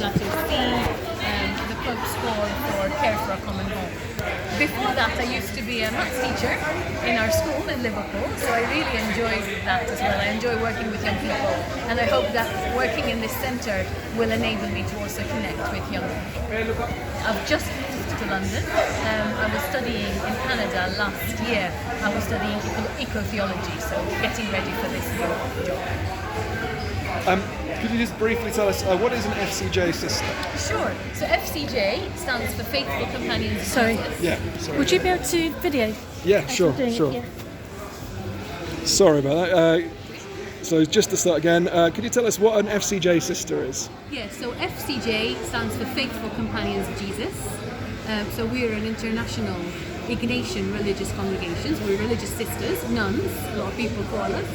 letter C, the Pope score for Care for a Common Home. Before that, I used to be a maths teacher in our school in Liverpool, so I really enjoyed that as well. I enjoy working with young people, and I hope that working in this centre will enable me to also connect with young people. I've just moved to London. I was studying in Canada last year. I was studying eco-theology, so getting ready for this new job. Could you just briefly tell us what is an FCJ sister? Sure. So FCJ stands for Faithful Companions of Jesus. Yeah. Sorry. Would you be able to video? Yeah, sure. Yeah. Sorry about that. So just to start again, could you tell us what an FCJ sister is? Yeah, so FCJ stands for Faithful Companions of Jesus. So we're an international Ignatian religious congregation. So we're religious sisters, nuns, a lot of people call us.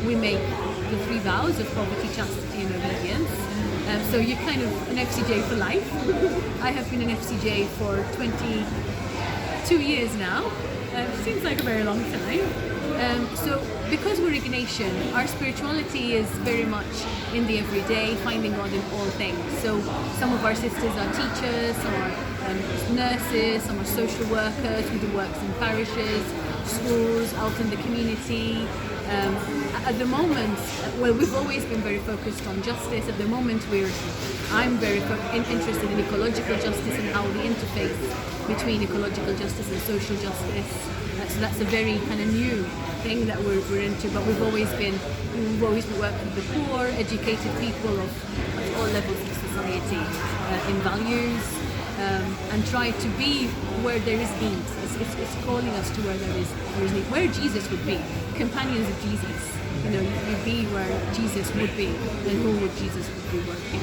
We make the 3 vows of poverty, chastity and obedience. So you're kind of an FCJ for life. I have been an FCJ for 22 years now. Seems like a very long time. So because we're Ignatian, our spirituality is very much in the everyday, finding God in all things. So some of our sisters are teachers, some are nurses, some are social workers who do works in parishes, schools, out in the community. At the moment, we've always been very focused on justice. At the moment, I'm very interested in ecological justice and how the interface between ecological justice and social justice. So that's a very kind of new thing that we're into. But we've always worked with the poor, educated people of all levels of society in values, and try to be where there is need. It's calling us to where there is need, where Jesus would be, companions of Jesus. You'd be where Jesus would be, and who would Jesus be working.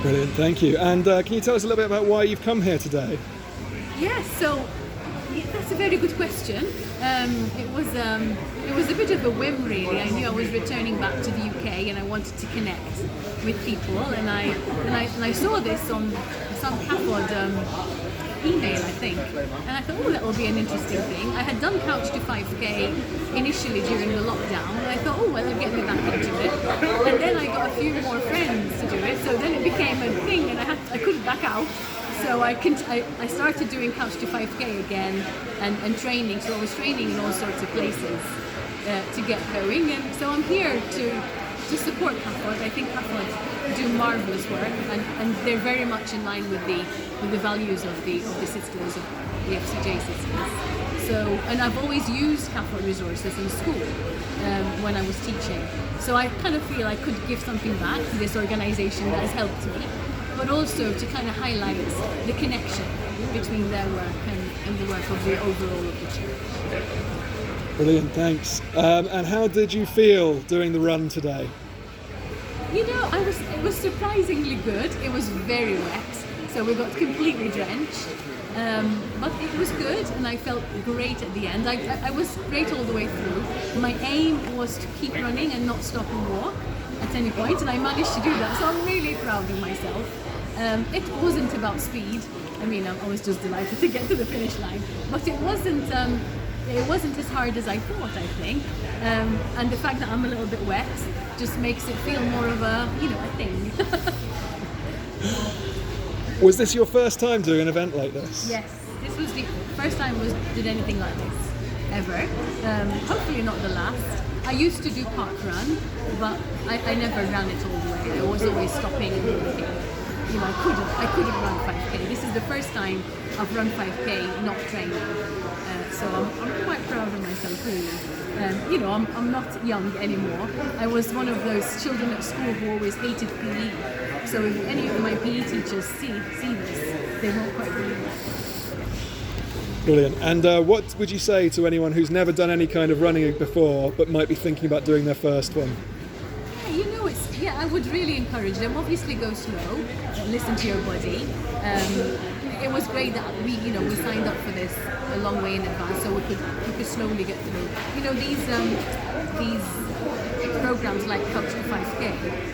Brilliant, thank you. And can you tell us a little bit about why you've come here today? Yes, so that's a very good question. It was a bit of a whim, really. I knew I was returning back to the UK, and I wanted to connect with people, and I saw this on some Cathod email, I think, and I thought, that will be an interesting thing. I had done Couch to 5K initially during the lockdown, and I thought, it'll get me back into it. And then I got a few more friends to do it, so then it became a thing, and I couldn't back out. So I started doing Couch to 5K again and training. So I was training in all sorts of places to get going, and so I'm here to support Cathod. I think Cathod do marvelous work, and they're very much in line with the values of the sisters, of the FCJ sisters. So, and I've always used Cathod resources in school when I was teaching. So I kind of feel I could give something back to this organisation that has helped me, but also to kind of highlight the connection between their work and the work of the overall of the church. Brilliant, thanks. And how did you feel doing the run today? It was surprisingly good. It was very wet, so we got completely drenched. But it was good, and I felt great at the end. I was great all the way through. My aim was to keep running and not stop and walk at any point, and I managed to do that, so I'm really proud of myself. It wasn't about speed. I was just delighted to get to the finish line, but it wasn't as hard as I thought, I think. And the fact that I'm a little bit wet just makes it feel more of a thing. Was this your first time doing an event like this? Yes, this was the first time I did anything like this, ever. Hopefully not the last. I used to do park run, but I never ran it all the way. I was always stopping and walking. I couldn't run 5K. This is the first time I've run 5K not training. So I'm quite proud of myself, really. I'm not young anymore. I was one of those children at school who always hated PE. So if any of my PE teachers see this, they won't quite believe it. Brilliant. And what would you say to anyone who's never done any kind of running before but might be thinking about doing their first one? I would really encourage them. Obviously, go slow. Listen to your body. It was great that we signed up for this a long way in advance, so we could slowly get through. These programs like Couch to 5K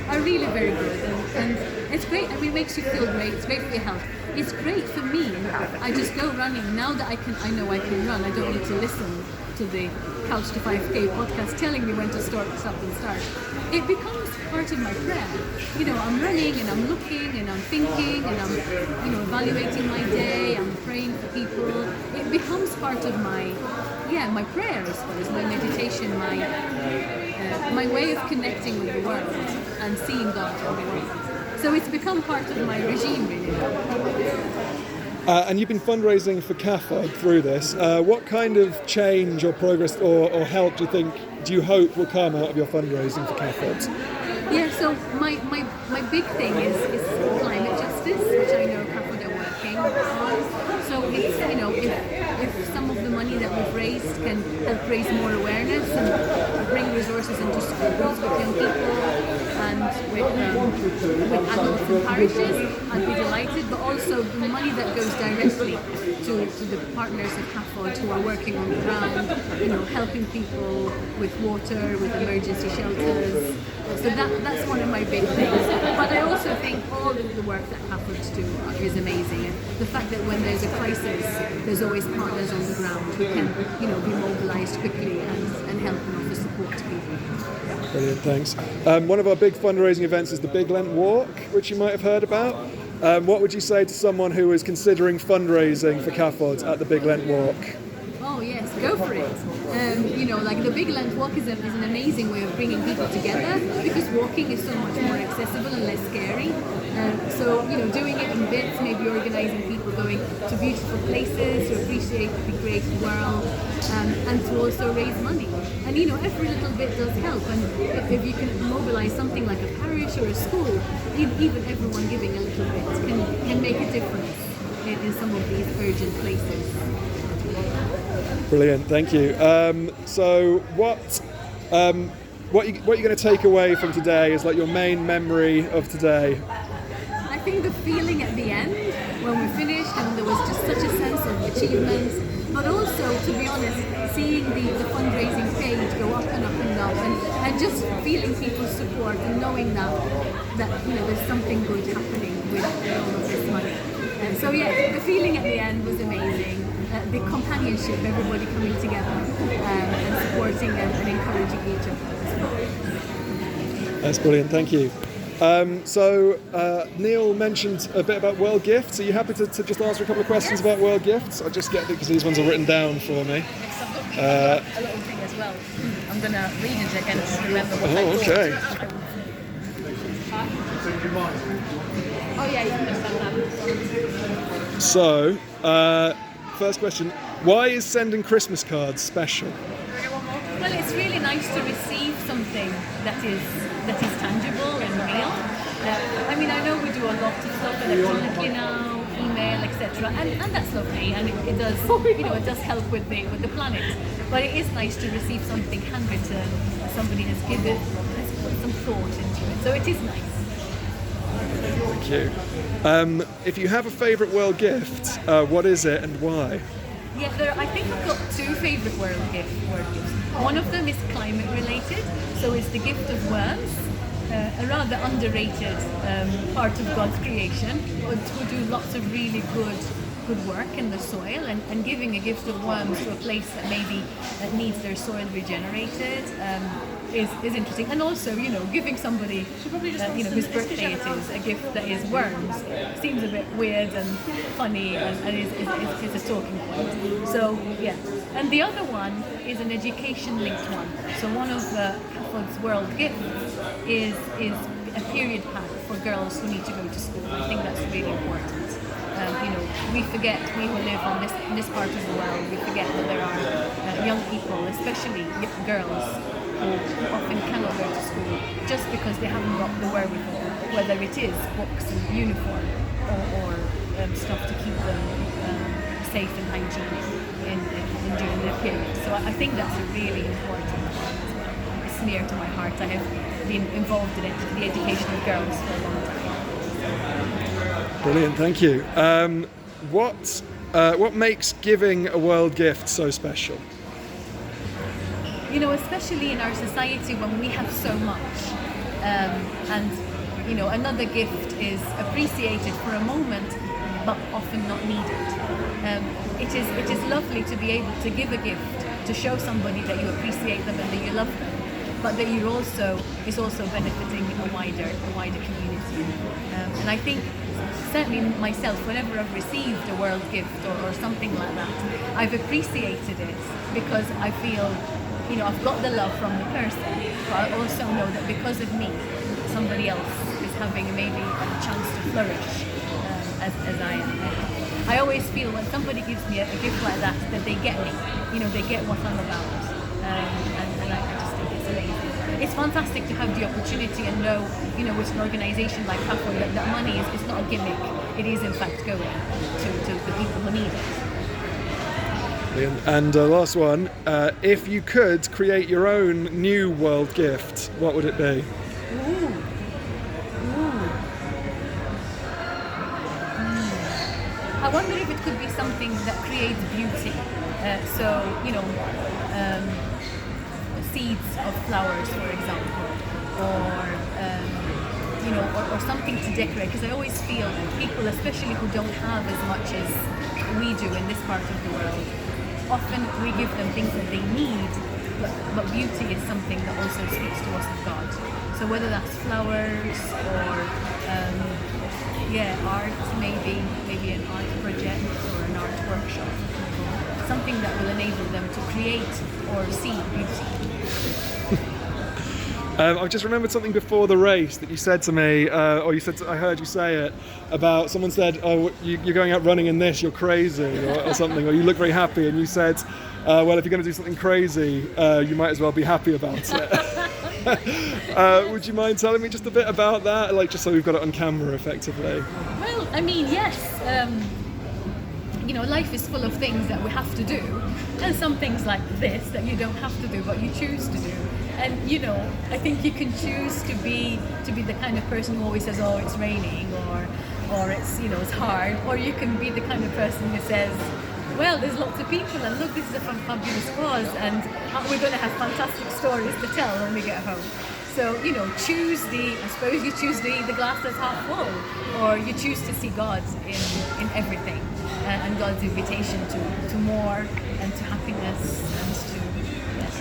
are really very good, and it's great. It makes you feel great. It's great for your health. It's great for me. I just go running now that I know I can run. I don't need to listen to the Couch to 5K podcast telling me when to stop and start. It becomes part of my prayer. You know, I'm running and I'm looking and I'm thinking and I'm, you know, evaluating my day. I'm praying for people. It becomes part of my prayer, I suppose, my meditation, my way of connecting with the world and seeing God in the world. So it's become part of my regime, really. And you've been fundraising for CAFOD through this. What kind of change or progress or help do you hope will come out of your fundraising for CAFOD? Yeah, so my big thing is climate justice, which I know CAFOD are working on. So it's, you know, if some of the money that we've raised can help raise more awareness and bring resources into schools with young people and with adults and parishes, I'd be delighted. But also the money that goes directly to the partners of CAFOD who are working on the ground, you know, helping people with water, with emergency shelters. So that's one of my big things. But I also think all of the work that CAFOD do is amazing. And the fact that when there's a crisis, there's always partners on the ground who can, you know, be mobilised quickly and help and offer support to people. Brilliant, thanks. One of our big fundraising events is the Big Lent Walk, which you might have heard about. What would you say to someone who is considering fundraising for CAFOD at the Big Lent Walk? Oh yes, go for it. You know, like the Big Lent Walk is an amazing way of bringing people together because walking is so much more accessible and less scary. So, you know, doing it in bits, maybe organising people going to beautiful places to appreciate the great world and to also raise money. And, you know, every little bit does help. And if you can mobilise something like a parish or a school, even everyone giving a little bit can make a difference in some of these urgent places. Brilliant, thank you. So what you're going to take away from today is like your main memory of today? I think the feeling at the end when we finished and there was just such a sense of achievements, but also, to be honest, seeing the fundraising page go up and up and up and just feeling people's support and knowing that you know there's something good happening with all of this money. And so yeah, the feeling at the end was amazing. The companionship, everybody coming together and supporting and encouraging each other as well. That's brilliant, thank you. Neil mentioned a bit about World Gifts. Are you happy to just answer a couple of questions about World Gifts? I'll just get it because these ones are written down for me. Yes, I've got a little thing as well. I'm going to read it again to remember what I thought. Okay. Oh yeah, you can just have that. So, first question, why is sending Christmas cards special? Well, it's really nice to receive something that is tangible and real. I mean, I know we do a lot of stuff electronically now, email, etc., and that's lovely, and it does, you know, it does help with the planet. But it is nice to receive something handwritten. Somebody has put some thought into it, so it is nice. Thank you. If you have a favourite World Gift, what is it and why? Yeah, I think I've got two favourite word gifts. One of them is climate related, so it's the gift of worms, a rather underrated part of God's creation, who do lots of really good work in the soil, and giving a gift of worms to a place that maybe needs their soil regenerated is interesting. And also, you know, giving somebody, you know, whose birthday it is, a gift that is worms seems a bit weird and funny and is a talking point. So, yeah. And the other one is an education-linked one. So one of CAFOD's World Gifts is a period pack for girls who need to go to school. I think that's really important. You know, we forget, we who live in this part of the world, we forget that there are young people, especially girls, who often cannot go to school just because they haven't got the wherewithal, whether it is books and uniform or stuff to keep them safe and hygienic during their period. So I think that's a really important one as well. It's near to my heart. I have been involved in the education of girls for a long time. Brilliant, thank you. What makes giving a World Gift so special? You know, especially in our society when we have so much, and you know, another gift is appreciated for a moment, but often not needed. It is lovely to be able to give a gift to show somebody that you appreciate them and that you love them. but that it's also benefiting a wider community. And I think certainly myself, whenever I've received a world gift or something like that, I've appreciated it because I feel, I've got the love from the person, but I also know that because of me, somebody else is having maybe a chance to flourish as I am. I always feel when somebody gives me a gift like that they get me, they get what I'm about. And I just think it's amazing. It's fantastic to have the opportunity and know, with an organisation like CAFO that money is not a gimmick. It is in fact going to the people who need it. And last one, if you could create your own new world gift, what would it be? I wonder if it could be something that creates beauty. Seeds of flowers, for example, or something to decorate. Because I always feel people, especially who don't have as much as we do in this part of the world, often we give them things that they need, but beauty is something that also speaks to us of God. So whether that's flowers or art, maybe an art project or an art workshop, something that will enable them to create or see beauty. I've just remembered something before the race that you said to me, I heard you say it, about someone said, oh, you're going out running in this, you're crazy, or something, or you look very happy, and you said, well, if you're going to do something crazy, you might as well be happy about it. Would you mind telling me just a bit about that, just so we've got it on camera effectively? Well, yes. Life is full of things that we have to do, and some things like this that you don't have to do, but you choose to do. And I think you can choose to be the kind of person who always says, "Oh, it's raining," or it's it's hard, or you can be the kind of person who says, "Well, there's lots of people, and look, this is a fabulous cause, and we're going to have fantastic stories to tell when we get home." So, choose you choose the glass that's half full, or you choose to see God in everything, and God's invitation to more and to happiness and to, yes.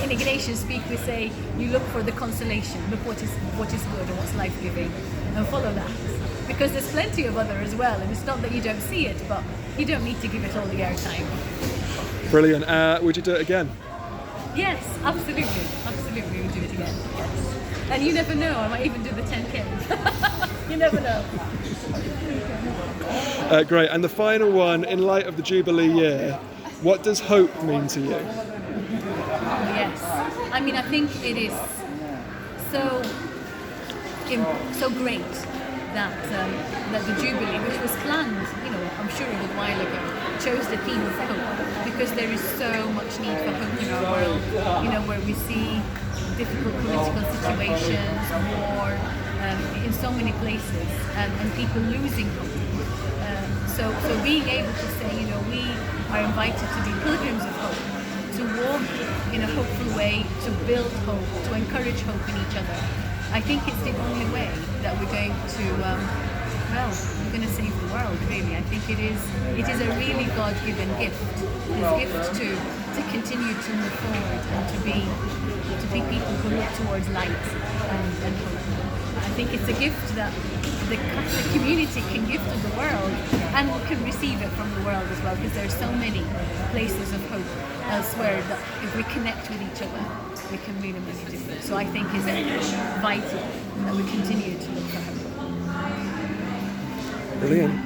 In Ignatian speak, we say, you look for the consolation, look what is good and what's life-giving, and follow that. Because there's plenty of other as well, and it's not that you don't see it, but you don't need to give it all the airtime. Brilliant. Would you do it again? Yes, absolutely, we would do it again. Yes. And you never know, I might even do the 10K. You never know. Great. And the final one, in light of the Jubilee year, what does hope mean to you? Yes, I think it is so great that the Jubilee, which was planned, I'm sure a good while ago, chose the theme of hope, because there is so much need for hope in our world, where we see difficult political situations, war, in so many places, and people losing hope. So being able to say, we are invited to be pilgrims of hope, to walk in a hopeful way, to build hope, to encourage hope in each other. I think it's the only way that we're going to, we're going to save the world, really. I think it is a really God-given gift. This gift to continue to move forward and to be people who look towards light and hope. I think it's a gift that the Catholic community can give to the world, and can receive it from the world as well, because there are so many places of hope elsewhere that if we connect with each other, we can really make a difference. So I think it's vital that we continue to look for hope. Brilliant.